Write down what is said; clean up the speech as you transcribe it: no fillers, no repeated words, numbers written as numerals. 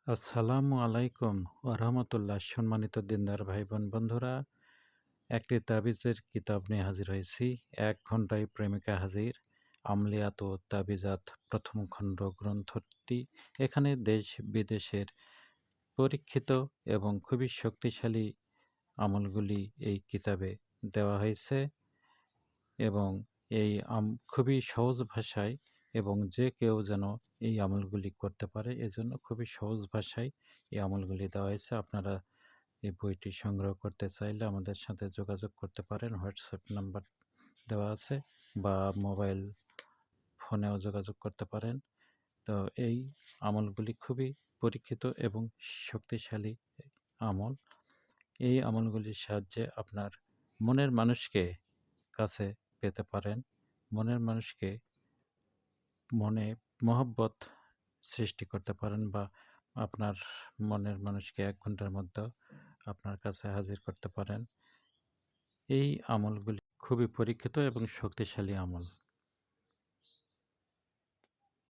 আসসালামু আলাইকুম ওরহমতুল্লাহ। সম্মানিত দিনদার ভাই বোন বন্ধুরা, একটি তাবিজের কিতাব নিয়ে হাজির হয়েছি। ১ ঘন্টায় প্রেমিকা হাজির, আমলিয়াত ও তাবিজাত প্রথম খণ্ড গ্রন্থটি। এখানে দেশ বিদেশের পরীক্ষিত এবং খুবই শক্তিশালী আমলগুলি এই কিতাবে দেওয়া হয়েছে এবং এই খুবই সহজ ভাষায় এবং যে কেউ যেন এই আমলগুলি করতে পারে, এজন্য খুবই সহজ ভাষায় এই আমলগুলি দেওয়া হয়েছে। আপনারা এই বইটি সংগ্রহ করতে চাইলে আমাদের সাথে যোগাযোগ করতে পারেন। হোয়াটসঅ্যাপ নাম্বার দেওয়া আছে বা মোবাইল ফোনেও যোগাযোগ করতে পারেন। তো এই আমলগুলি খুবই পরীক্ষিত এবং শক্তিশালী আমল। এই আমলগুলির সাহায্যে আপনার মনের মানুষকে কাছে পেতে পারেন। মনের মানুষকে মনে মহব্বত সৃষ্টি করতে পারেন বা আপনার মনের মানুষকে ১ ঘন্টার মধ্যে আপনার কাছে হাজির করতে পারেন। এই আমলগুলি খুবই পরীক্ষিত এবং শক্তিশালী আমল।